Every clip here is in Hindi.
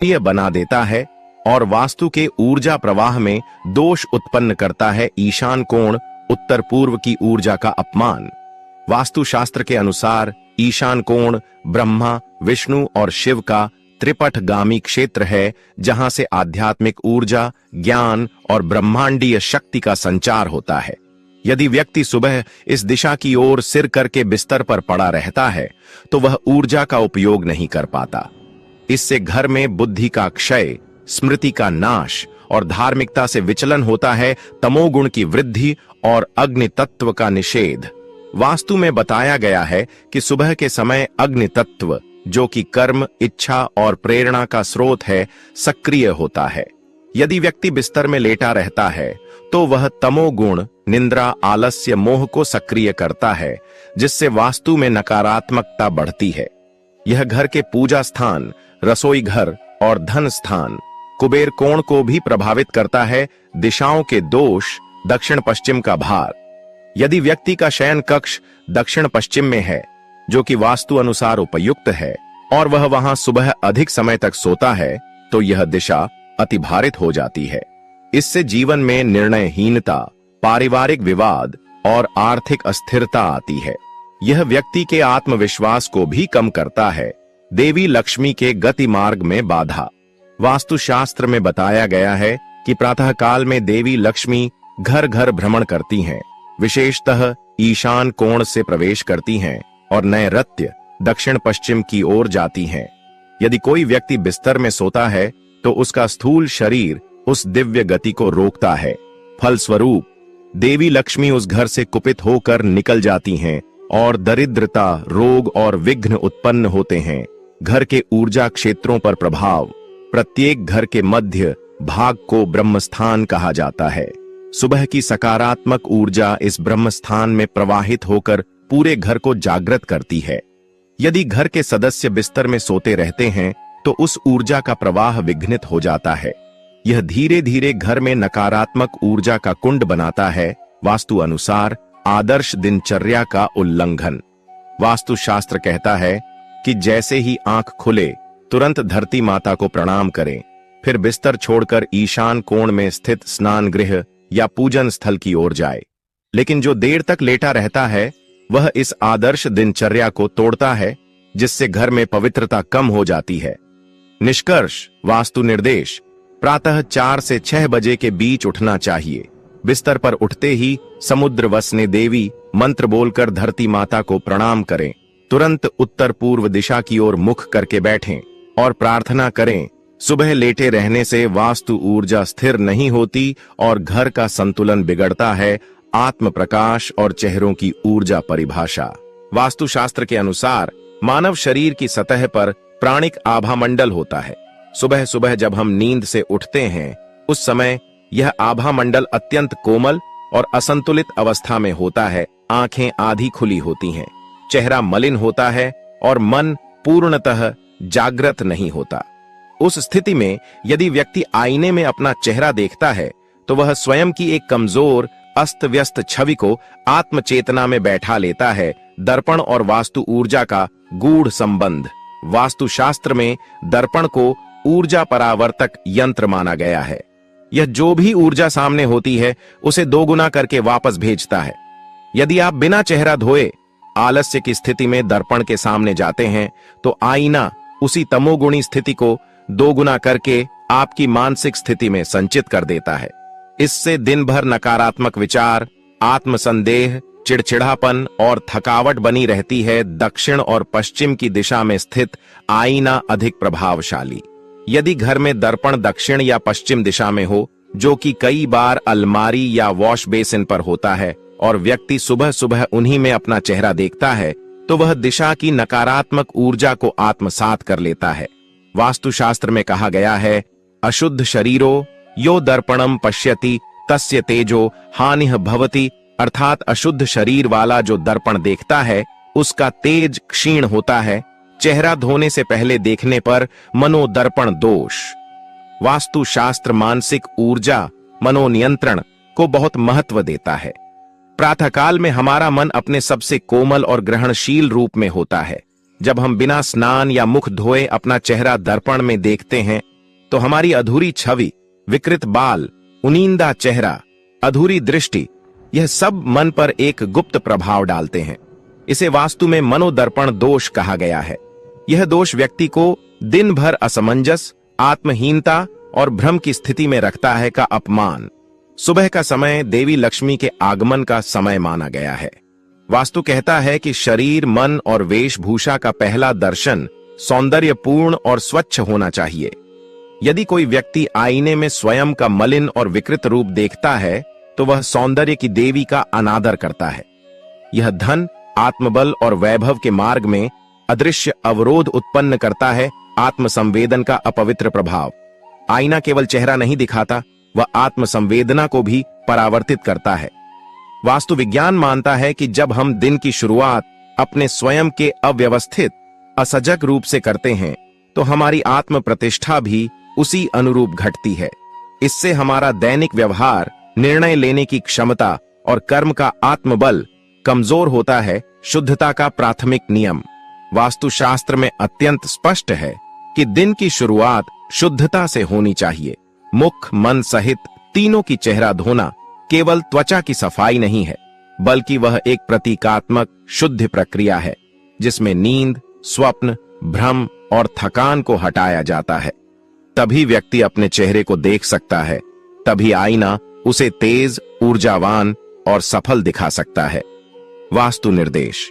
प्रिय बना देता है और वास्तु के ऊर्जा प्रवाह में दोष उत्पन्न करता है। ईशान कोण उत्तर पूर्व की ऊर्जा का अपमान। वास्तुशास्त्र के अनुसार ईशान कोण ब्रह्मा, विष्णु और शिव का त्रिपथगामी क्षेत्र है, जहां से आध्यात्मिक ऊर्जा, ज्ञान और ब्रह्मांडीय शक्ति का संचार होता है। यदि व्यक्ति सुबह इस दिशा की ओर सिर करके बिस्तर पर पड़ा रहता है तो वह ऊर्जा का उपयोग नहीं कर पाता। इससे घर में बुद्धि का क्षय, स्मृति का नाश और धार्मिकता से विचलन होता है। तमोगुण की वृद्धि और अग्नि तत्व का निषेध। वास्तु में बताया गया है कि सुबह के समय अग्नि तत्व, जो कि कर्म, इच्छा और प्रेरणा का स्रोत है, सक्रिय होता है। यदि व्यक्ति बिस्तर में लेटा रहता है तो वह तमोगुण, निंद्रा, आलस्य, मोह को सक्रिय करता है, जिससे वास्तु में नकारात्मकता बढ़ती है। यह घर के पूजा स्थान, रसोई घर और धन स्थान, कुबेर कोण को भी प्रभावित करता है। दिशाओं के दोष, दक्षिण पश्चिम का भार। यदि व्यक्ति का शयन कक्ष दक्षिण पश्चिम में है, जो कि वास्तु अनुसार उपयुक्त है, और वह वहां सुबह अधिक समय तक सोता है, तो यह दिशा अतिभारित हो जाती है। इससे जीवन में निर्णयहीनता, पारिवारिक विवाद और आर्थिक अस्थिरता आती है। यह व्यक्ति के आत्मविश्वास को भी कम करता है। देवी लक्ष्मी के गति मार्ग में बाधा। वास्तुशास्त्र में बताया गया है कि प्रातः काल में देवी लक्ष्मी घर घर भ्रमण करती हैं, विशेषतः ईशान कोण से प्रवेश करती हैं और नैऋत्य दक्षिण पश्चिम की ओर जाती हैं। यदि कोई व्यक्ति बिस्तर में सोता है तो उसका स्थूल शरीर उस दिव्य गति को रोकता है। फलस्वरूप देवी लक्ष्मी उस घर से कुपित होकर निकल जाती हैं और दरिद्रता, रोग और विघ्न उत्पन्न होते हैं। घर के ऊर्जा क्षेत्रों पर प्रभाव। प्रत्येक घर के मध्य भाग को ब्रह्मस्थान कहा जाता है। सुबह की सकारात्मक ऊर्जा इस ब्रह्मस्थान में प्रवाहित होकर पूरे घर को जागृत करती है। यदि घर के सदस्य बिस्तर में सोते रहते हैं तो उस ऊर्जा का प्रवाह विघ्नित हो जाता है। यह धीरे धीरे घर में नकारात्मक ऊर्जा का कुंड बनाता है। वास्तु अनुसार आदर्श दिनचर्या का उल्लंघन। वास्तुशास्त्र कहता है कि जैसे ही आंख खुले तुरंत धरती माता को प्रणाम करें, फिर बिस्तर छोड़कर ईशान कोण में स्थित स्नान गृह या पूजन स्थल की ओर जाए। लेकिन जो देर तक लेटा रहता है वह इस आदर्श दिनचर्या को तोड़ता है, जिससे घर में पवित्रता कम हो जाती है। निष्कर्ष, वास्तु निर्देश: प्रातः 4 से 6 बजे के बीच उठना चाहिए। बिस्तर पर उठते ही समुद्र वसने देवी मंत्र बोलकर धरती माता को प्रणाम करें। तुरंत उत्तर पूर्व दिशा की ओर मुख करके बैठें और प्रार्थना करें। सुबह लेटे रहने से वास्तु ऊर्जा स्थिर नहीं होती और घर का संतुलन बिगड़ता है। आत्म प्रकाश और चेहरों की ऊर्जा परिभाषा। वास्तुशास्त्र के अनुसार मानव शरीर की सतह पर प्राणिक आभा मंडल होता है। सुबह सुबह जब हम नींद से उठते हैं उस समय यह आभा मंडल अत्यंत कोमल और असंतुलित अवस्था में होता है। आंखें आधी खुली होती हैं, चेहरा मलिन होता है और मन पूर्णतः जागृत नहीं होता। उस स्थिति में यदि व्यक्ति आईने में अपना चेहरा देखता है तो वह स्वयं की एक कमजोर, अस्त व्यस्त छवि को आत्मचेतना में बैठा लेता है। दर्पण और वास्तु ऊर्जा का गूढ़ संबंध। वास्तुशास्त्र में दर्पण को ऊर्जा परावर्तक यंत्र माना गया है। यह जो भी ऊर्जा सामने होती है उसे दोगुना करके वापस भेजता है। यदि आप बिना चेहरा धोए आलस्य की स्थिति में दर्पण के सामने जाते हैं तो आईना उसी तमोगुणी स्थिति को दोगुना करके आपकी मानसिक स्थिति में संचित कर देता है। इससे दिन भर नकारात्मक विचार, आत्मसंदेह, चिड़चिड़ापन और थकावट बनी रहती है। दक्षिण और पश्चिम की दिशा में स्थित आईना अधिक प्रभावशाली। यदि घर में दर्पण दक्षिण या पश्चिम दिशा में हो, जो कि कई बार अलमारी या वॉश बेसिन पर होता है, और व्यक्ति सुबह सुबह उन्हीं में अपना चेहरा देखता है, तो वह दिशा की नकारात्मक ऊर्जा को आत्मसात कर लेता है। वास्तुशास्त्र में कहा गया है, अशुद्ध शरीरो यो दर्पणम पश्यति तस्य तेजो हानिः भवति, अर्थात अशुद्ध शरीर वाला जो दर्पण देखता है उसका तेज क्षीण होता है। चेहरा धोने से पहले देखने पर मनोदर्पण दोष। वास्तुशास्त्र मानसिक ऊर्जा, मनोनियंत्रण को बहुत महत्व देता है। प्रातःकाल में हमारा मन अपने सबसे कोमल और ग्रहणशील रूप में होता है। जब हम बिना स्नान या मुख धोए अपना चेहरा दर्पण में देखते हैं तो हमारी अधूरी छवि, विकृत बाल, उनींदा चेहरा, अधूरी दृष्टि, यह सब मन पर एक गुप्त प्रभाव डालते हैं। इसे वास्तु में मनोदर्पण दोष कहा गया है। यह दोष व्यक्ति को दिन भर असमंजस, आत्महीनता और भ्रम की स्थिति में रखता है का अपमान। सुबह का समय देवी लक्ष्मी के आगमन का समय माना गया है। वास्तु कहता है कि शरीर, मन और वेशभूषा का पहला दर्शन सौंदर्यपूर्ण और स्वच्छ होना चाहिए। यदि कोई व्यक्ति आईने में स्वयं का मलिन और विकृत रूप देखता है तो वह सौंदर्य की देवी का अनादर करता है। यह धन, आत्मबल और वैभव के मार्ग में अदृश्य अवरोध उत्पन्न करता है। आत्मसंवेदन का अपवित्र प्रभाव। आईना केवल चेहरा नहीं दिखाता, वह आत्मसंवेदना को भी परावर्तित करता है। वास्तु विज्ञान मानता है कि जब हम दिन की शुरुआत अपने स्वयं के अव्यवस्थित, असजग रूप से करते हैं तो हमारी आत्म प्रतिष्ठा भी उसी अनुरूप घटती है। इससे हमारा दैनिक व्यवहार, निर्णय लेने की क्षमता और कर्म का आत्मबल कमजोर होता है। शुद्धता का प्राथमिक नियम वास्तुशास्त्र में अत्यंत स्पष्ट है कि दिन की शुरुआत शुद्धता से होनी चाहिए। मुख, मन सहित तीनों की चेहरा धोना केवल त्वचा की सफाई नहीं है, बल्कि वह एक प्रतीकात्मक शुद्ध प्रक्रिया है जिसमें नींद, स्वप्न, भ्रम और थकान को हटाया जाता है। तभी व्यक्ति अपने चेहरे को देख सकता है, तभी आईना उसे तेज, ऊर्जावान और सफल दिखा सकता है। वास्तु निर्देश: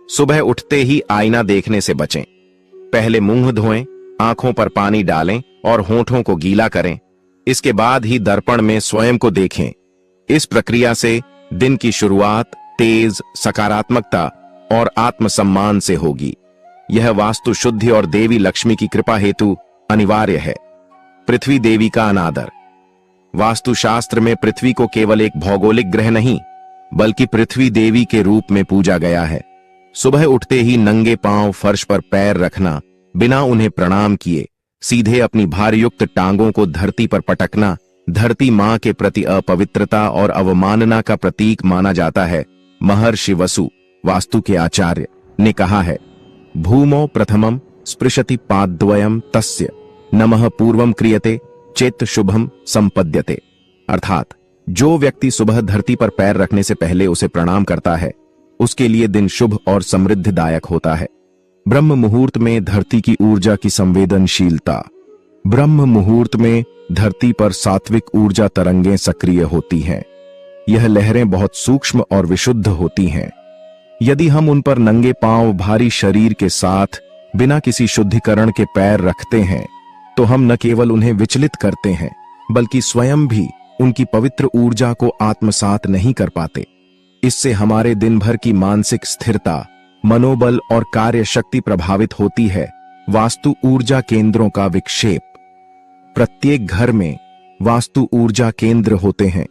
सुबह उठते ही आईना देखने से बचें। पहले मुंह धोएं, आंखों पर पानी डालें और होठों को गीला करें। इसके बाद ही दर्पण में स्वयं को देखें। इस प्रक्रिया से दिन की शुरुआत तेज, सकारात्मकता और आत्मसम्मान से होगी। यह वास्तु शुद्धि और देवी लक्ष्मी की कृपा हेतु अनिवार्य है। पृथ्वी देवी का अनादर: वास्तुशास्त्र में पृथ्वी को केवल एक भौगोलिक ग्रह नहीं, बल्कि पृथ्वी देवी के रूप में पूजा गया है। सुबह उठते ही नंगे पांव फर्श पर पैर रखना, बिना उन्हें प्रणाम किए सीधे अपनी भारयुक्त टांगों को धरती पर पटकना, धरती मां के प्रति अपवित्रता और अवमानना का प्रतीक माना जाता है। महर्षि वसु, वास्तु के आचार्य, ने कहा है, भूमौ प्रथमम स्पृशति पादद्वयम तस्य नमः पूर्वम क्रियते चेत शुभम संपद्यते। अर्थात जो व्यक्ति सुबह धरती पर पैर रखने से पहले उसे प्रणाम करता है, उसके लिए दिन शुभ और समृद्धिदायक होता है। ब्रह्म मुहूर्त में धरती की ऊर्जा की संवेदनशीलता: ब्रह्म मुहूर्त में धरती पर सात्विक ऊर्जा तरंगें सक्रिय होती हैं। यह लहरें बहुत सूक्ष्म और विशुद्ध होती हैं। यदि हम उन पर नंगे पांव भारी शरीर के साथ बिना किसी शुद्धिकरण के पैर रखते हैं तो हम न केवल उन्हें विचलित करते हैं, बल्कि स्वयं भी उनकी पवित्र ऊर्जा को आत्मसात नहीं कर पाते। इससे हमारे दिन भर की मानसिक स्थिरता, मनोबल और कार्य शक्ति प्रभावित होती है। वास्तु ऊर्जा केंद्रों का विक्षेप: प्रत्येक घर में वास्तु ऊर्जा केंद्र होते हैं।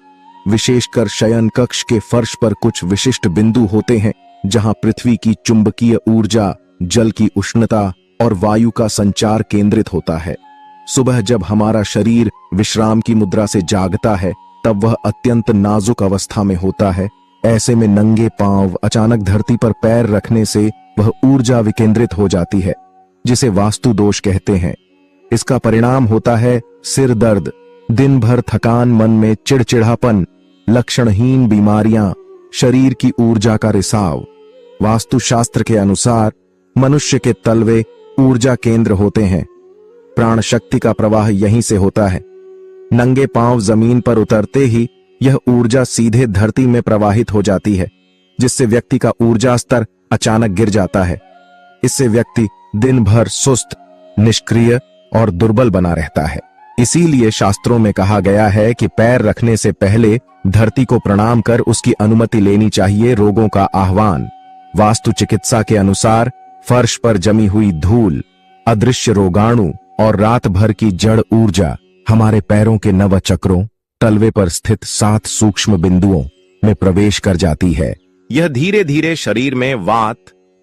विशेषकर शयन कक्ष के फर्श पर कुछ विशिष्ट बिंदु होते हैं जहां पृथ्वी की चुंबकीय ऊर्जा, जल की उष्णता और वायु का संचार केंद्रित होता है। सुबह जब हमारा शरीर विश्राम की मुद्रा से जागता है तब वह अत्यंत नाजुक अवस्था में होता है। ऐसे में नंगे पांव अचानक धरती पर पैर रखने से वह ऊर्जा विकेंद्रित हो जाती है, जिसे वास्तु दोष कहते हैं। इसका परिणाम होता है सिर दर्द, दिन भर थकान, मन में चिड़चिड़ापन, लक्षणहीन बीमारियां, शरीर की ऊर्जा का रिसाव। वास्तुशास्त्र के अनुसार मनुष्य के तलवे ऊर्जा केंद्र होते हैं। प्राण शक्ति का प्रवाह यहीं से होता है। नंगे पांव जमीन पर उतरते ही यह ऊर्जा सीधे धरती में प्रवाहित हो जाती है, जिससे व्यक्ति का ऊर्जा स्तर अचानक गिर जाता है। इससे व्यक्ति दिन भर सुस्त, निष्क्रिय और दुर्बल बना रहता है। इसीलिए शास्त्रों में कहा गया है कि पैर रखने से पहले धरती को प्रणाम कर उसकी अनुमति लेनी चाहिए। रोगों का आह्वान: वास्तु चिकित्सा के अनुसार फर्श पर जमी हुई धूल, अदृश्य रोगाणु और रात भर की जड़ ऊर्जा हमारे पैरों के नव चक्रों, तलवे पर स्थित 7 सूक्ष्म बिंदुओं में प्रवेश कर जाती है। यह धीरे धीरे शरीर में वात,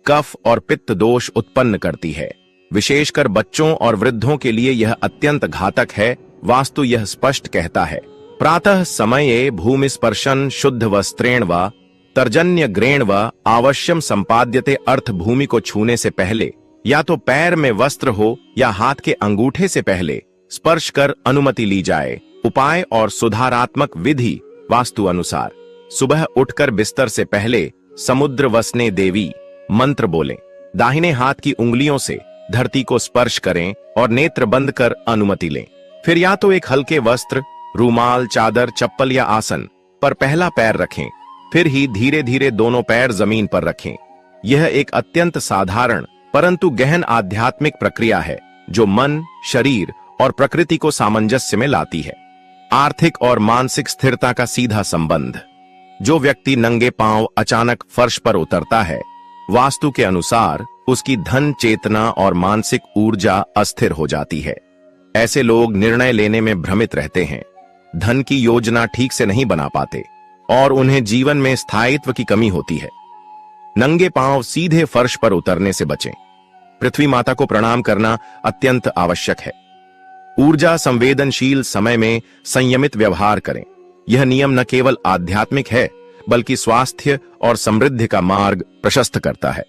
कफ और पित्त दोष उत्पन्न करती है। विशेषकर बच्चों और वृद्धों के लिए यह अत्यंत घातक है। वास्तु यह स्पष्ट कहता है, प्रातः समये भूमि स्पर्शन शुद्ध वस्त्रेण वा तर्जन्य ग्रेण व आवश्यम संपाद्यते अर्थ भूमि को छूने से पहले या तो पैर में वस्त्र हो या हाथ के अंगूठे से पहले स्पर्श कर अनुमति ली जाए। उपाय और सुधारात्मक विधि वास्तु अनुसार सुबह उठकर बिस्तर से पहले समुद्र वसने देवी मंत्र बोलें। दाहिने हाथ की उंगलियों से धरती को स्पर्श करें और नेत्र बंद कर अनुमति लें। फिर या तो एक हल्के वस्त्र, रूमाल, चादर, चप्पल या आसन पर पहला पैर रखें, फिर ही धीरे धीरे दोनों पैर जमीन पर रखें। यह एक अत्यंत साधारण परंतु गहन आध्यात्मिक प्रक्रिया है जो मन, शरीर और प्रकृति को सामंजस्य में लाती है। आर्थिक और मानसिक स्थिरता का सीधा संबंध। जो व्यक्ति नंगे पांव अचानक फर्श पर उतरता है, वास्तु के अनुसार उसकी धन चेतना और मानसिक ऊर्जा अस्थिर हो जाती है। ऐसे लोग निर्णय लेने में भ्रमित रहते हैं, धन की योजना ठीक से नहीं बना पाते और उन्हें जीवन में स्थायित्व की कमी होती है। नंगे पांव सीधे फर्श पर उतरने से बचें। पृथ्वी माता को प्रणाम करना अत्यंत आवश्यक है। ऊर्जा संवेदनशील समय में संयमित व्यवहार करें। यह नियम न केवल आध्यात्मिक है बल्कि स्वास्थ्य और समृद्धि का मार्ग प्रशस्त करता है।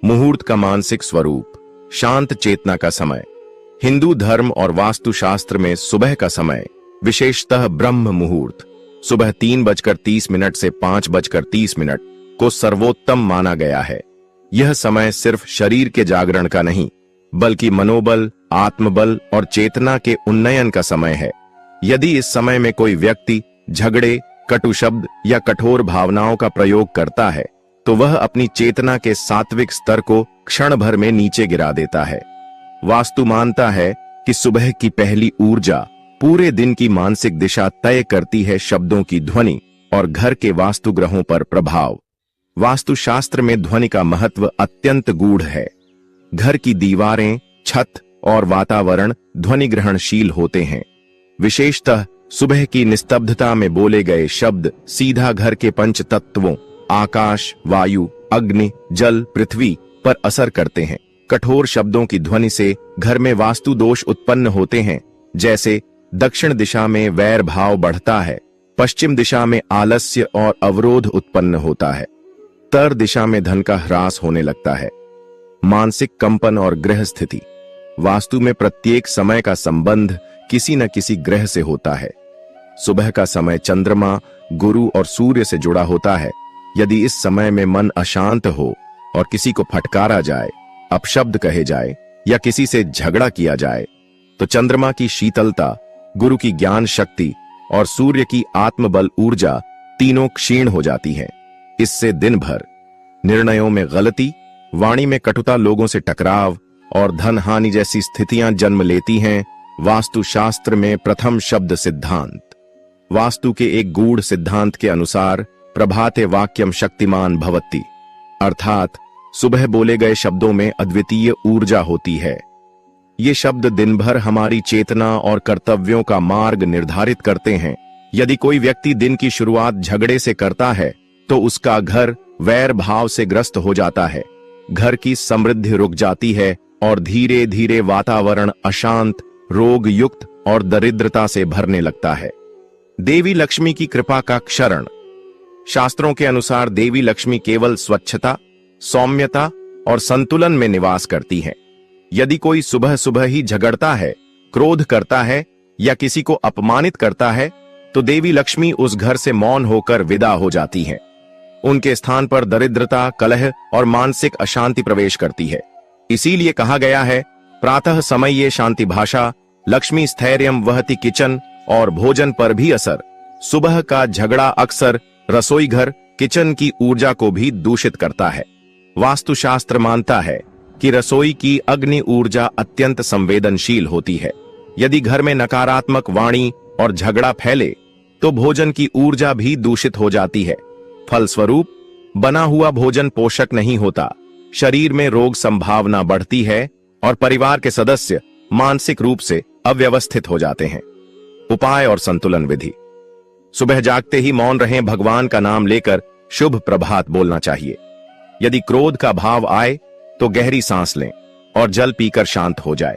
मुहूर्त का मानसिक स्वरूप। शांत चेतना का समय। हिंदू धर्म और वास्तुशास्त्र में सुबह का समय, विशेषतः ब्रह्म मुहूर्त, सुबह 3:30 से 5:30 को सर्वोत्तम माना गया है। यह समय सिर्फ शरीर के जागरण का नहीं बल्कि मनोबल, आत्मबल और चेतना के उन्नयन का समय है। यदि इस समय में कोई व्यक्ति झगड़े, कटु शब्द या कठोर भावनाओं का प्रयोग करता है तो वह अपनी चेतना के सात्विक स्तर को क्षण भर में नीचे गिरा देता है। वास्तु मानता है कि सुबह की पहली ऊर्जा पूरे दिन की मानसिक दिशा तय करती है। शब्दों की ध्वनि और घर के वास्तु ग्रहों पर प्रभाव। वास्तुशास्त्र में ध्वनि का महत्व अत्यंत गूढ़ है। घर की दीवारें, छत और वातावरण ध्वनि ग्रहणशील होते हैं। विशेषतः सुबह की निस्तब्धता में बोले गए शब्द सीधा घर के पंच तत्वों आकाश, वायु, अग्नि, जल, पृथ्वी पर असर करते हैं। कठोर शब्दों की ध्वनि से घर में वास्तु दोष उत्पन्न होते हैं, जैसे दक्षिण दिशा में वैर भाव बढ़ता है, पश्चिम दिशा में आलस्य और अवरोध उत्पन्न होता है, उत्तर दिशा में धन का ह्रास होने लगता है। मानसिक कंपन और ग्रह स्थिति। वास्तु में प्रत्येक समय का संबंध किसी न किसी ग्रह से होता है। सुबह का समय चंद्रमा, गुरु और सूर्य से जुड़ा होता है। यदि इस समय में मन अशांत हो और किसी को फटकारा जाए, अपशब्द कहे जाए या किसी से झगड़ा किया जाए तो चंद्रमा की शीतलता, गुरु की ज्ञान शक्ति और सूर्य की आत्मबल ऊर्जा तीनों क्षीण हो जाती हैं। इससे दिन भर निर्णयों में गलती, वाणी में कटुता, लोगों से टकराव और धन हानि जैसी स्थितियां जन्म लेती हैं। वास्तुशास्त्र में प्रथम शब्द सिद्धांत। वास्तु के एक गूढ़ सिद्धांत के अनुसार प्रभाते वाक्यम शक्तिमान भवति, अर्थात सुबह बोले गए शब्दों में अद्वितीय ऊर्जा होती है। ये शब्द दिन भर हमारी चेतना और कर्तव्यों का मार्ग निर्धारित करते हैं। यदि कोई व्यक्ति दिन की शुरुआत झगड़े से करता है तो उसका घर वैर भाव से ग्रस्त हो जाता है। घर की समृद्धि रुक जाती है और धीरे धीरे वातावरण अशांत, रोग युक्त और दरिद्रता से भरने लगता है। देवी लक्ष्मी की कृपा का क्षरण। शास्त्रों के अनुसार देवी लक्ष्मी केवल स्वच्छता, सौम्यता और संतुलन में निवास करती है। यदि कोई सुबह सुबह ही झगड़ता है, क्रोध करता है या किसी को अपमानित करता है तो देवी लक्ष्मी उस घर से मौन होकर विदा हो जाती हैं। उनके स्थान पर दरिद्रता, कलह और मानसिक अशांति प्रवेश करती है। इसीलिए कहा गया है, प्रातः समय ये शांति भाषा, लक्ष्मी स्थैर्यम वहति किचन, और भोजन पर भी असर। सुबह का झगड़ा अक्सर रसोई घर, किचन की ऊर्जा को भी दूषित करता है। वास्तुशास्त्र मानता है कि रसोई की अग्नि ऊर्जा अत्यंत संवेदनशील होती है। यदि घर में नकारात्मक वाणी और झगड़ा फैले तो भोजन की ऊर्जा भी दूषित हो जाती है। फलस्वरूप बना हुआ भोजन पोषक नहीं होता, शरीर में रोग संभावना बढ़ती है और परिवार के सदस्य मानसिक रूप से अव्यवस्थित हो जाते हैं। उपाय और संतुलन विधि। सुबह जागते ही मौन रहें, भगवान का नाम लेकर शुभ प्रभात बोलना चाहिए। यदि क्रोध का भाव आए तो गहरी सांस लें और जल पीकर शांत हो जाए।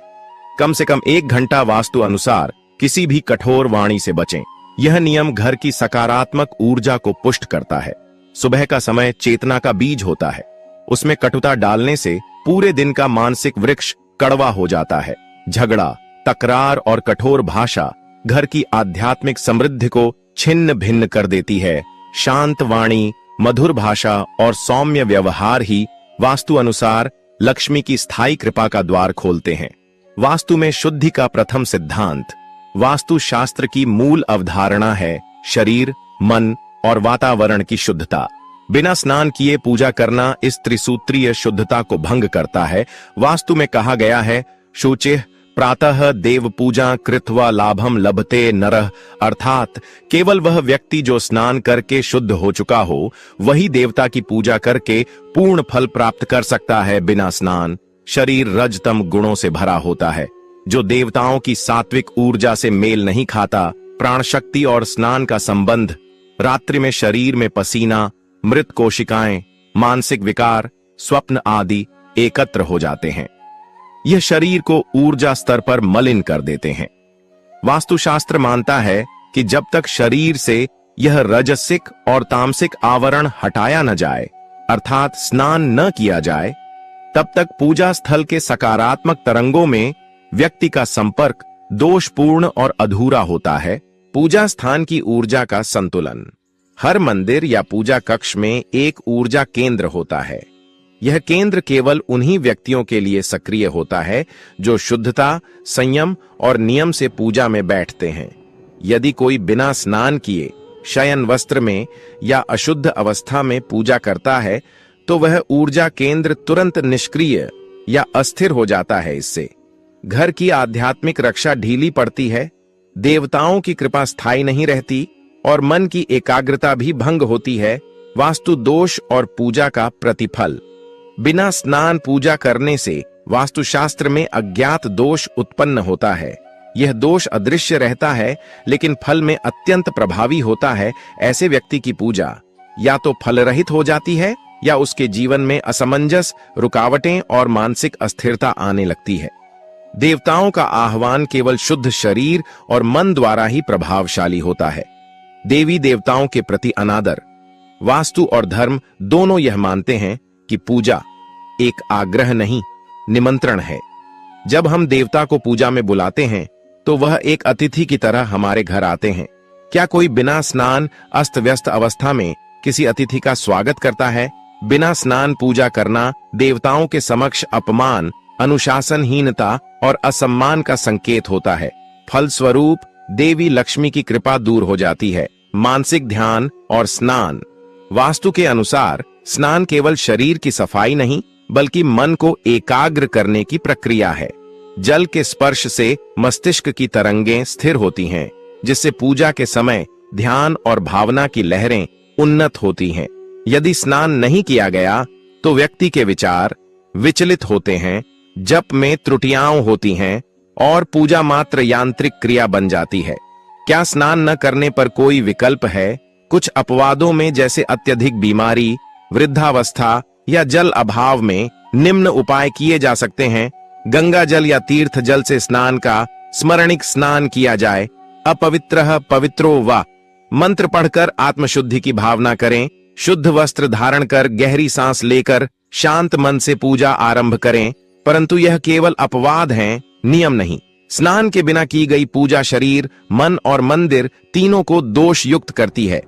कम से कम 1 घंटा वास्तु अनुसार किसी भी कठोर वाणी से बचें। यह नियम घर की सकारात्मक ऊर्जा को पुष्ट करता है। सुबह का समय चेतना का बीज होता है। उसमें कटुता डालने से पूरे दिन का मानसिक वृक्ष कड़वा हो जाता है। झगड़ा, तकरार और कठोर भाषा घर की आध्यात्मिक समृद्धि को छिन्न भिन्न कर देती है। शांत वाणी, मधुर भाषा और सौम्य व्यवहार ही वास्तु अनुसार लक्ष्मी की स्थायी कृपा का द्वार खोलते हैं। वास्तु में शुद्धि का प्रथम सिद्धांत वास्तु शास्त्र की मूल अवधारणा है शरीर, मन और वातावरण की शुद्धता। बिना स्नान किए पूजा करना इस त्रिसूत्रीय शुद्धता को भंग करता है। वास्तु में कहा गया है, शुचिः प्रातः देव पूजा कृत्वा लाभम लभते नरः, अर्थात केवल वह व्यक्ति जो स्नान करके शुद्ध हो चुका हो वही देवता की पूजा करके पूर्ण फल प्राप्त कर सकता है। बिना स्नान शरीर रजतम गुणों से भरा होता है, जो देवताओं की सात्विक ऊर्जा से मेल नहीं खाता। प्राण शक्ति और स्नान का संबंध रात्रि में शरीर में पसीना, मृत कोशिकाएं, मानसिक विकार, स्वप्न आदि एकत्र हो जाते हैं। यह शरीर को ऊर्जा स्तर पर मलिन कर देते हैं। वास्तुशास्त्र मानता है कि जब तक शरीर से यह रजसिक और तामसिक आवरण हटाया न जाए, अर्थात स्नान न किया जाए, तब तक पूजा स्थल के सकारात्मक तरंगों में व्यक्ति का संपर्क दोषपूर्ण और अधूरा होता है। पूजा स्थान की ऊर्जा का संतुलन। हर मंदिर या पूजा कक्ष में एक ऊर्जा केंद्र होता है। यह केंद्र केवल उन्हीं व्यक्तियों के लिए सक्रिय होता है जो शुद्धता, संयम और नियम से पूजा में बैठते हैं। यदि कोई बिना स्नान किए शयन वस्त्र में या अशुद्ध अवस्था में पूजा करता है तो वह ऊर्जा केंद्र तुरंत निष्क्रिय या अस्थिर हो जाता है। इससे घर की आध्यात्मिक रक्षा ढीली पड़ती है, देवताओं की कृपा स्थायी नहीं रहती और मन की एकाग्रता भी भंग होती है। वास्तु दोष और पूजा का प्रतिफल। बिना स्नान पूजा करने से वास्तुशास्त्र में अज्ञात दोष उत्पन्न होता है। यह दोष अदृश्य रहता है लेकिन फल में अत्यंत प्रभावी होता है। ऐसे व्यक्ति की पूजा या तो फलरहित हो जाती है या उसके जीवन में असमंजस, रुकावटें और मानसिक अस्थिरता आने लगती है। देवताओं का आह्वान केवल शुद्ध शरीर और मन द्वारा ही प्रभावशाली होता है। देवी देवताओं के प्रति अनादर। वास्तु और धर्म दोनों यह मानते हैं कि पूजा एक आग्रह नहीं, निमंत्रण है। जब हम देवता को पूजा में बुलाते हैं तो वह एक अतिथि की तरह हमारे घर आते हैं। क्या कोई बिना स्नान अस्त व्यस्त अवस्था में किसी अतिथि का स्वागत करता है? बिना स्नान पूजा करना देवताओं के समक्ष अपमान, अनुशासनहीनता और असम्मान का संकेत होता है। फलस्वरूप देवी लक्ष्मी की कृपा दूर हो जाती है। मानसिक ध्यान और स्नान। वास्तु के अनुसार स्नान केवल शरीर की सफाई नहीं बल्कि मन को एकाग्र करने की प्रक्रिया है। जल के स्पर्श से मस्तिष्क की तरंगें स्थिर होती हैं, जिससे पूजा के समय ध्यान और भावना की लहरें उन्नत होती हैं। यदि स्नान नहीं किया गया तो व्यक्ति के विचार विचलित होते हैं, जप में त्रुटियां होती हैं और पूजा मात्र यांत्रिक क्रिया बन जाती है। क्या स्नान न करने पर कोई विकल्प है? कुछ अपवादों में, जैसे अत्यधिक बीमारी, वृद्धावस्था या जल अभाव में, निम्न उपाय किए जा सकते हैं। गंगा जल या तीर्थ जल से स्नान का स्मरणिक स्नान किया जाए। अपवित्रः पवित्रो वा। मंत्र पढ़कर आत्मशुद्धि की भावना करें। शुद्ध वस्त्र धारण कर गहरी सांस लेकर शांत मन से पूजा आरंभ करें। परंतु यह केवल अपवाद हैं, नियम नहीं। स्नान के बिना की गई पूजा शरीर, मन और मंदिर तीनों को दोष युक्त करती है।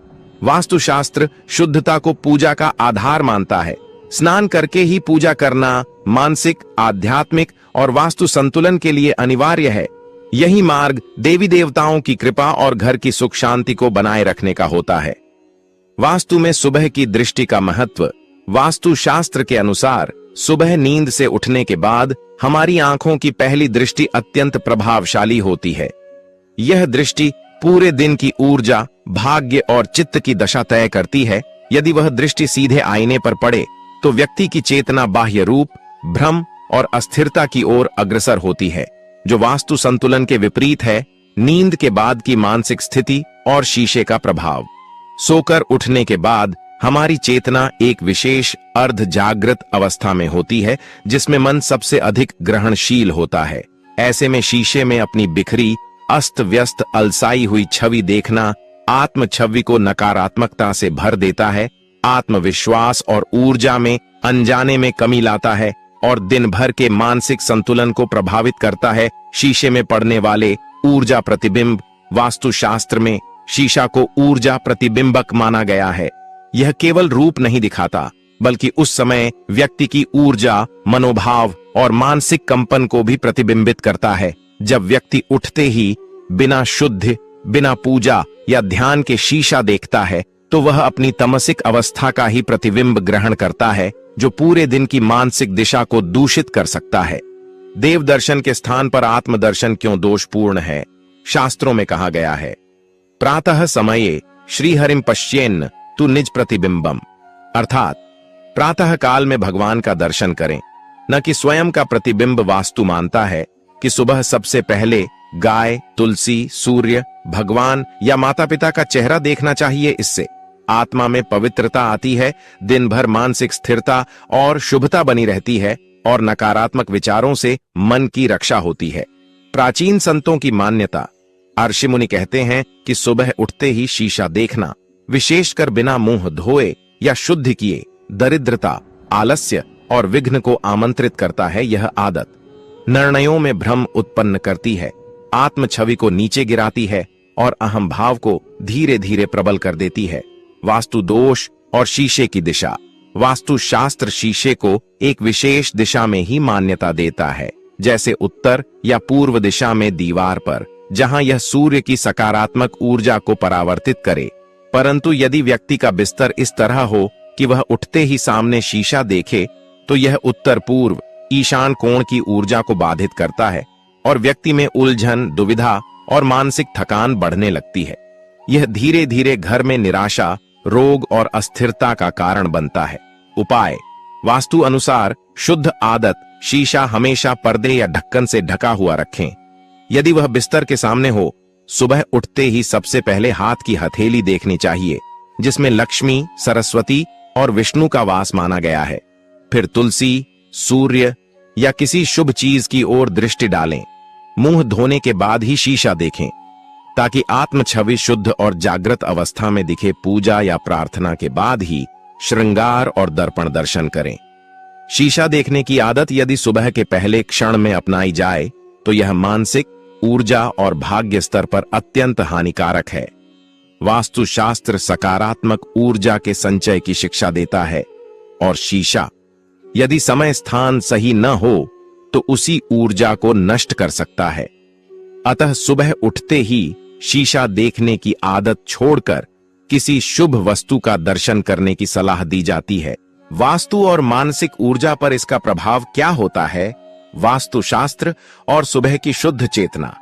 वास्तुशास्त्र शुद्धता को पूजा का आधार मानता है। स्नान करके ही पूजा करना मानसिक, आध्यात्मिक और वास्तु संतुलन के लिए अनिवार्य है। यही मार्ग देवी देवताओं की कृपा और घर की सुख शांति को बनाए रखने का होता है। वास्तु में सुबह की दृष्टि का महत्व। वास्तु शास्त्र के अनुसार सुबह नींद से उठने के बाद हमारी आंखों की पहली दृष्टि अत्यंत प्रभावशाली होती है। यह दृष्टि पूरे दिन की ऊर्जा, भाग्य और चित्त की दशा तय करती है। यदि वह दृष्टि सीधे आईने पर पड़े तो व्यक्ति की चेतना बाह्य रूप, भ्रम और अस्थिरता की ओर अग्रसर होती है, जो वास्तु संतुलन के विपरीत है। नींद के बाद की मानसिक स्थिति और शीशे का प्रभाव। सोकर उठने के बाद हमारी चेतना एक विशेष अर्ध जागृत अवस्था में होती है, जिसमें मन सबसे अधिक ग्रहणशील होता है। ऐसे में शीशे में अपनी बिखरी, अस्त व्यस्त, अलसाई हुई छवि देखना आत्म छवि को नकारात्मकता से भर देता है। आत्मविश्वास और ऊर्जा में अनजाने में कमी लाता है और दिन भर के मानसिक संतुलन को प्रभावित करता है। शीशे में पड़ने वाले ऊर्जा प्रतिबिंब। वास्तुशास्त्र में शीशा को ऊर्जा प्रतिबिंबक माना गया है। यह केवल रूप नहीं दिखाता, बल्कि उस समय व्यक्ति की ऊर्जा, मनोभाव और मानसिक कंपन को भी प्रतिबिंबित करता है। जब व्यक्ति उठते ही बिना शुद्ध, बिना पूजा या ध्यान के शीशा देखता है, तो वह अपनी तमसिक अवस्था का ही प्रतिबिंब ग्रहण करता है, जो पूरे दिन की मानसिक दिशा को दूषित कर सकता है। देव दर्शन के स्थान पर आत्मदर्शन क्यों दोषपूर्ण है? शास्त्रों में कहा गया है, प्रातः समये श्रीहरिम पश्येन्न तु निज प्रतिबिंबम, अर्थात प्रातः काल में भगवान का दर्शन करें, न कि स्वयं का प्रतिबिंब। वास्तु मानता है कि सुबह सबसे पहले गाय, तुलसी, सूर्य, भगवान या माता पिता का चेहरा देखना चाहिए। इससे आत्मा में पवित्रता आती है, दिन भर मानसिक स्थिरता और शुभता बनी रहती है और नकारात्मक विचारों से मन की रक्षा होती है। प्राचीन संतों की मान्यता, ऋषि मुनि कहते हैं कि सुबह उठते ही शीशा देखना, विशेषकर बिना मुंह धोए या शुद्ध किए, दरिद्रता, आलस्य और विघ्न को आमंत्रित करता है। यह आदत निर्णयों में भ्रम उत्पन्न करती है, आत्म छवि को नीचे गिराती है और अहम भाव को धीरे धीरे प्रबल कर देती है। वास्तु दोष और शीशे की दिशा। वास्तुशास्त्र शीशे को एक विशेष दिशा में ही मान्यता देता है, जैसे उत्तर या पूर्व दिशा में दीवार पर, जहां यह सूर्य की सकारात्मक ऊर्जा को परावर्तित करे। परंतु यदि व्यक्ति का बिस्तर इस तरह हो कि वह उठते ही सामने शीशा देखे, तो यह उत्तर पूर्व ईशान कोण की ऊर्जा को बाधित करता है और व्यक्ति में उलझन, दुविधा और मानसिक थकान बढ़ने लगती है। यह धीरे धीरे घर में निराशा, रोग और अस्थिरता का कारण बनता है। उपाय। वास्तु अनुसार शुद्ध आदत, शीशा हमेशा पर्दे या ढक्कन से ढका हुआ रखें। यदि वह बिस्तर के सामने हो, सुबह उठते ही सबसे पहले हाथ की हथेली देखनी चाहिए, जिसमें लक्ष्मी, सरस्वती और विष्णु का वास माना गया है। फिर तुलसी, सूर्य या किसी शुभ चीज की ओर दृष्टि डालें। मुंह धोने के बाद ही शीशा देखें, ताकि आत्म छवि शुद्ध और जागृत अवस्था में दिखे। पूजा या प्रार्थना के बाद ही श्रृंगार और दर्पण दर्शन करें। शीशा देखने की आदत यदि सुबह के पहले क्षण में अपनाई जाए, तो यह मानसिक ऊर्जा और भाग्य स्तर पर अत्यंत हानिकारक है। वास्तुशास्त्र सकारात्मक ऊर्जा के संचय की शिक्षा देता है और शीशा यदि समय स्थान सही न हो तो उसी ऊर्जा को नष्ट कर सकता है। अतः सुबह उठते ही शीशा देखने की आदत छोड़कर किसी शुभ वस्तु का दर्शन करने की सलाह दी जाती है। वास्तु और मानसिक ऊर्जा पर इसका प्रभाव क्या होता है? वास्तुशास्त्र और सुबह की शुद्ध चेतना।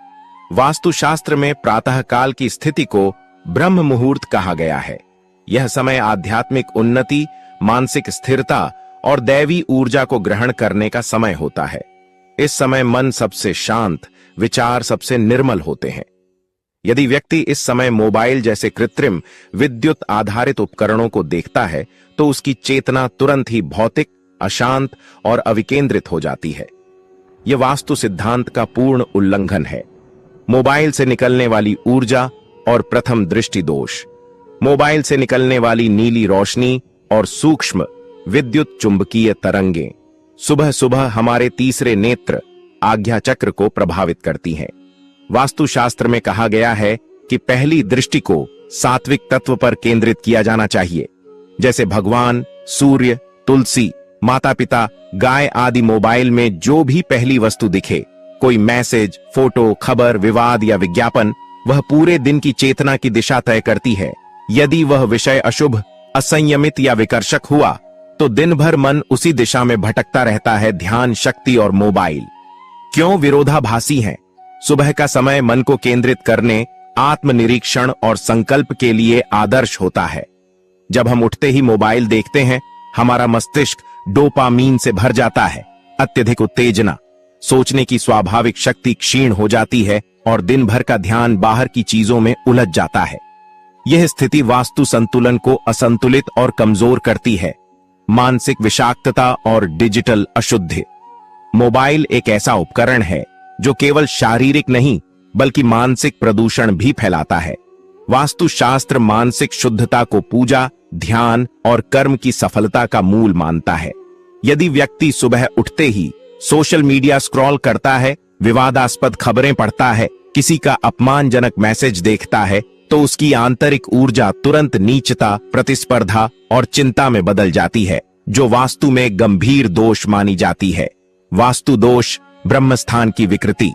वास्तुशास्त्र में प्रातः काल की स्थिति को ब्रह्म मुहूर्त कहा गया है। यह समय आध्यात्मिक उन्नति, मानसिक स्थिरता और दैवी ऊर्जा को ग्रहण करने का समय होता है। इस समय मन सबसे शांत, विचार सबसे निर्मल होते हैं। यदि व्यक्ति इस समय मोबाइल जैसे कृत्रिम विद्युत आधारित उपकरणों को देखता है, तो उसकी चेतना तुरंत ही भौतिक, अशांत और अविकेंद्रित हो जाती है। यह वास्तु सिद्धांत का पूर्ण उल्लंघन है। मोबाइल से निकलने वाली ऊर्जा और प्रथम दृष्टि दोष। मोबाइल से निकलने वाली नीली रोशनी और सूक्ष्म विद्युत चुंबकीय तरंगें सुबह सुबह हमारे तीसरे नेत्र आज्ञा चक्र को प्रभावित करती हैं। वास्तुशास्त्र में कहा गया है कि पहली दृष्टि को सात्विक तत्व पर केंद्रित किया जाना चाहिए, जैसे भगवान, सूर्य, तुलसी, माता पिता, गाय आदि। मोबाइल में जो भी पहली वस्तु दिखे, कोई मैसेज, फोटो, खबर, विवाद या विज्ञापन, वह पूरे दिन की चेतना की दिशा तय करती है। यदि वह विषय अशुभ, असंयमित या विकर्षक हुआ, तो दिन भर मन उसी दिशा में भटकता रहता है। ध्यान शक्ति और मोबाइल क्यों विरोधाभासी हैं? सुबह का समय मन को केंद्रित करने, आत्मनिरीक्षण और संकल्प के लिए आदर्श होता है। जब हम उठते ही मोबाइल देखते हैं, हमारा मस्तिष्क डोपामीन से भर जाता है। अत्यधिक उत्तेजना, सोचने की स्वाभाविक शक्ति क्षीण हो जाती है और दिन भर का ध्यान बाहर की चीजों में उलझ जाता है। यह स्थिति वास्तु संतुलन को असंतुलित और कमजोर करती है। मानसिक विषाक्तता और डिजिटल अशुद्धि। मोबाइल एक ऐसा उपकरण है जो केवल शारीरिक नहीं बल्कि मानसिक प्रदूषण भी फैलाता है। वास्तुशास्त्र मानसिक शुद्धता को पूजा, ध्यान और कर्म की सफलता का मूल मानता है। यदि व्यक्ति सुबह उठते ही सोशल मीडिया स्क्रॉल करता है, विवादास्पद खबरें पढ़ता है, किसी का अपमानजनक मैसेज देखता है, तो उसकी आंतरिक ऊर्जा तुरंत नीचता, प्रतिस्पर्धा और चिंता में बदल जाती है, जो वास्तु में गंभीर दोष मानी जाती है। वास्तु दोष ब्रह्मस्थान की विकृति।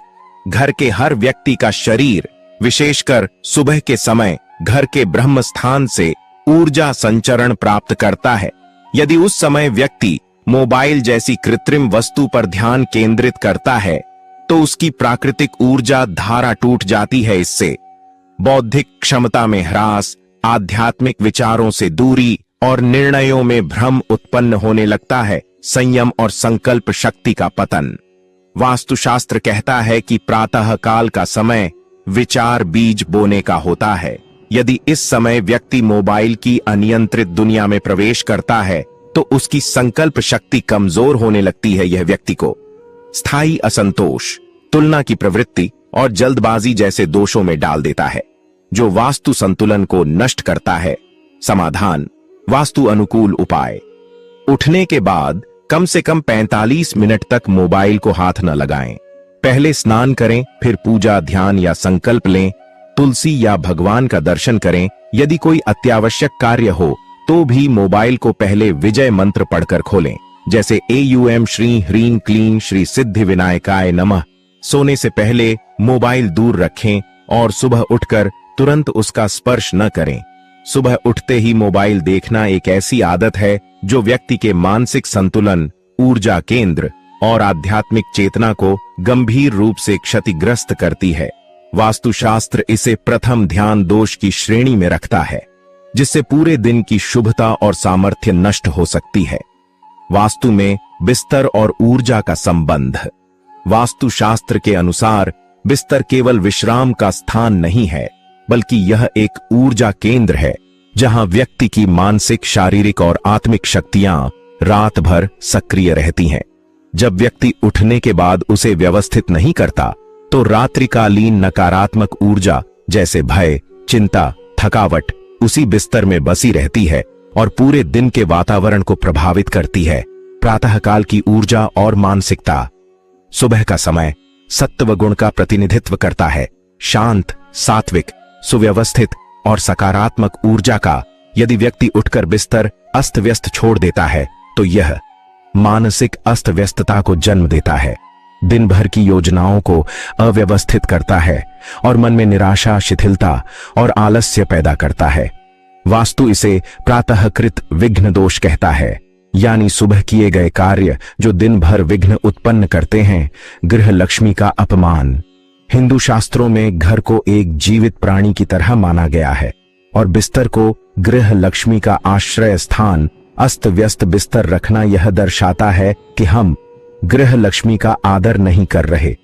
घर के हर व्यक्ति का शरीर, विशेषकर सुबह के समय, घर के ब्रह्मस्थान से ऊर्जा संचरण प्राप्त करता है। यदि उस समय व्यक्ति मोबाइल जैसी कृत्रिम वस्तु पर ध्यान केंद्रित करता है, तो उसकी प्राकृतिक ऊर्जा धारा टूट जाती है। इससे बौद्धिक क्षमता में ह्रास, आध्यात्मिक विचारों से दूरी और निर्णयों में भ्रम उत्पन्न होने लगता है। संयम और संकल्प शक्ति का पतन। वास्तुशास्त्र कहता है कि प्रातः काल का समय विचार बीज बोने का होता है। यदि इस समय व्यक्ति मोबाइल की अनियंत्रित दुनिया में प्रवेश करता है, तो उसकी संकल्प शक्ति कमजोर होने लगती है। यह व्यक्ति को स्थायी असंतोष, तुलना की प्रवृत्ति और जल्दबाजी जैसे दोषों में डाल देता है, जो वास्तु संतुलन को नष्ट करता है। समाधान: वास्तु अनुकूल उपाय। उठने के बाद कम से कम 45 मिनट तक मोबाइल को हाथ न लगाएं। पहले स्नान करें, फिर पूजा, ध्यान या संकल्प लें। तुलसी या भगवान का दर्शन करें। यदि कोई अत्यावश्यक कार्य हो तो भी मोबाइल को पहले विजय मंत्र पढ़कर खोलें, जैसे AUM श्री ह्रीं क्लीं श्री सिद्धि विनायकाय नमः। सोने से पहले मोबाइल दूर रखें और सुबह उठकर तुरंत उसका स्पर्श न करें। सुबह उठते ही मोबाइल देखना एक ऐसी आदत है जो व्यक्ति के मानसिक संतुलन, ऊर्जा केंद्र और आध्यात्मिक चेतना को गंभीर रूप से क्षतिग्रस्त करती है। वास्तुशास्त्र इसे प्रथम ध्यान दोष की श्रेणी में रखता है, जिससे पूरे दिन की शुभता और सामर्थ्य नष्ट हो सकती है। वास्तु में बिस्तर और ऊर्जा का संबंध। वास्तुशास्त्र के अनुसार बिस्तर केवल विश्राम का स्थान नहीं है, बल्कि यह एक ऊर्जा केंद्र है, जहां व्यक्ति की मानसिक, शारीरिक और आत्मिक शक्तियां रात भर सक्रिय रहती हैं। जब व्यक्ति उठने के बाद उसे व्यवस्थित नहीं करता, तो रात्रिकालीन नकारात्मक ऊर्जा जैसे भय, चिंता, थकावट उसी बिस्तर में बसी रहती है और पूरे दिन के वातावरण को प्रभावित करती है। प्रातःकाल की ऊर्जा और मानसिकता। सुबह का समय सत्व गुण का प्रतिनिधित्व करता है, शांत, सात्विक, सुव्यवस्थित और सकारात्मक ऊर्जा का। यदि व्यक्ति उठकर बिस्तर अस्त व्यस्त छोड़ देता है, तो यह मानसिक अस्त व्यस्तता को जन्म देता है, दिन भर की योजनाओं को अव्यवस्थित करता है और मन में निराशा, शिथिलता और आलस्य पैदा करता है। वास्तु इसे प्रातःकृत विघ्न दोष कहता है, यानी सुबह किए गए कार्य जो दिन भर विघ्न उत्पन्न करते हैं। गृह लक्ष्मी का अपमान। हिंदू शास्त्रों में घर को एक जीवित प्राणी की तरह माना गया है और बिस्तर को गृह लक्ष्मी का आश्रय स्थान। अस्त व्यस्त बिस्तर रखना यह दर्शाता है कि हम गृह लक्ष्मी का आदर नहीं कर रहे,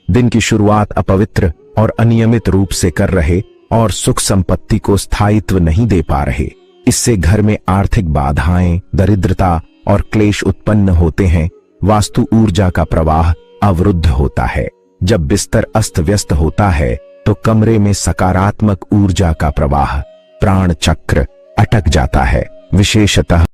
दिन की शुरुआत अपवित्र और अनियमित रूप से कर रहे और सुख संपत्ति को स्थायित्व नहीं दे पा रहे। इससे घर में आर्थिक बाधाएं, दरिद्रता और क्लेश उत्पन्न होते हैं। वास्तु ऊर्जा का प्रवाह अवरुद्ध होता है। जब बिस्तर अस्त व्यस्त होता है, तो कमरे में सकारात्मक ऊर्जा का प्रवाह, प्राण चक्र अटक जाता है। विशेषतः